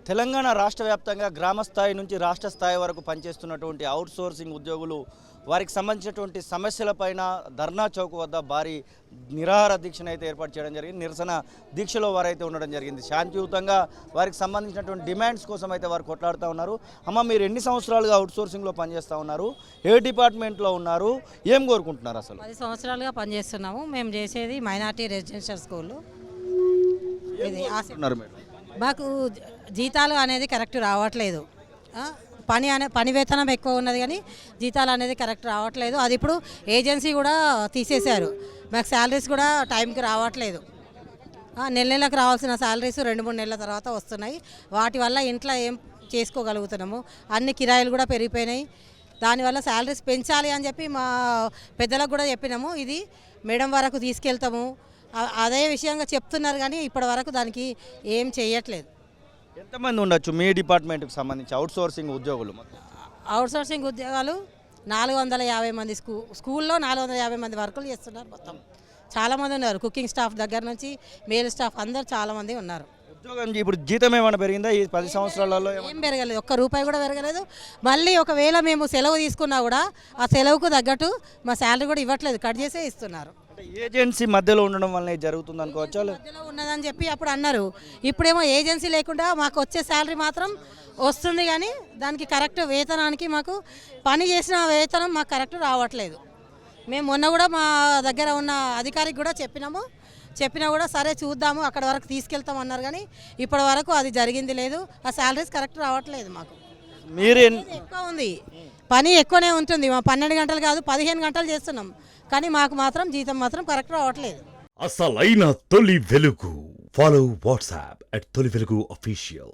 తెలంగాణ రాష్ట్ర వ్యాప్తంగా గ్రామ స్థాయి నుంచి రాష్ట్ర స్థాయి వరకు పనిచేస్తున్నటువంటి అవుట్సోర్సింగ్ ఉద్యోగులు వారికి సంబంధించినటువంటి సమస్యలపైన ధర్నా చౌక్ వద్ద భారీ నిరాహార దీక్షను అయితే ఏర్పాటు చేయడం జరిగింది. నిరసన దీక్షలో వారైతే ఉండడం జరిగింది. శాంతియుతంగా వారికి సంబంధించినటువంటి డిమాండ్స్ కోసం అయితే వారు కొట్లాడుతూ ఉన్నారు. అమ్మ, మీరు ఎన్ని సంవత్సరాలుగా అవుట్సోర్సింగ్లో పనిచేస్తూ ఉన్నారు? ఏ డిపార్ట్మెంట్లో ఉన్నారు? ఏం కోరుకుంటున్నారు? అసలు 10 సంవత్సరాలుగా పనిచేస్తున్నాము. మేము చేసేది మైనార్టీ రెసిడెన్షియల్ స్కూల్. ఇది మాకు జీతాలు అనేది కరెక్ట్ రావట్లేదు. పని వేతనం ఎక్కువ ఉన్నది కానీ జీతాలు అనేది కరెక్ట్ రావట్లేదు. అది ఇప్పుడు ఏజెన్సీ కూడా తీసేశారు. మాకు శాలరీస్ కూడా టైంకి రావట్లేదు. నెలకు రావాల్సిన శాలరీస్ 2-3 నెలల తర్వాత వస్తున్నాయి. వాటి వల్ల ఇంట్లో ఏం చేసుకోగలుగుతున్నాము? అన్ని కిరాయిలు కూడా పెరిగిపోయినాయి. దానివల్ల శాలరీస్ పెంచాలి అని చెప్పి మా పెద్దలకు కూడా చెప్పినాము. ఇది మేడం వరకు తీసుకెళ్తాము అదే విషయంగా చెప్తున్నారు కానీ ఇప్పటి వరకు దానికి ఏం చేయట్లేదు. ఎంతమంది ఉండొచ్చు మీ డిపార్ట్మెంట్కి సంబంధించి అవుట్సోర్సింగ్ ఉద్యోగులు? అవుట్సోర్సింగ్ ఉద్యోగాలు 450 మంది. స్కూల్లో 450 మంది వర్కులు చేస్తున్నారు. మొత్తం చాలామంది ఉన్నారు. కుకింగ్ స్టాఫ్ దగ్గర నుంచి మేల్ స్టాఫ్ అందరు చాలామంది ఉన్నారు. ఉద్యోగం ఇప్పుడు జీతం ఏమైనా పెరిగిందా ఈ 10 సంవత్సరాలలో? ఏం పెరగలేదు, ₹1 కూడా పెరగలేదు. మళ్ళీ ఒకవేళ మేము సెలవు తీసుకున్నా కూడా ఆ సెలవుకు తగ్గట్టు మా శాలరీ కూడా ఇవ్వట్లేదు, కట్ చేసే ఇస్తున్నారు. ఏజెన్సీ మధ్యలో ఉండడం వల్ల జరుగుతుంది అనుకోవచ్చు. మధ్యలో ఉన్నదని చెప్పి అప్పుడు అన్నారు. ఇప్పుడేమో ఏజెన్సీ లేకుండా మాకు వచ్చే శాలరీ మాత్రం వస్తుంది కానీ దానికి కరెక్ట్ వేతనానికి మాకు పని చేసిన వేతనం మాకు కరెక్ట్ రావట్లేదు. మేము మొన్న కూడా మా దగ్గర ఉన్న అధికారికి కూడా చెప్పినా కూడా సరే చూద్దాము అక్కడ వరకు తీసుకెళ్తాం అన్నారు కానీ ఇప్పటి వరకు అది జరిగింది లేదు. ఆ శాలరీస్ కరెక్ట్ రావట్లేదు. మాకు మీరు ఎక్కువ ఉంది, పని ఎక్కువనే ఉంటుంది. మా 12 గంటలు కాదు 15 గంటలు చేస్తున్నాం కానీ మాకు మాత్రం జీతం మాత్రం కరెక్ట్ రావట్లేదు. అసలైన తొలి వెలుగు. ఫాలో వాట్సాప్ @తొలి వెలుగు official.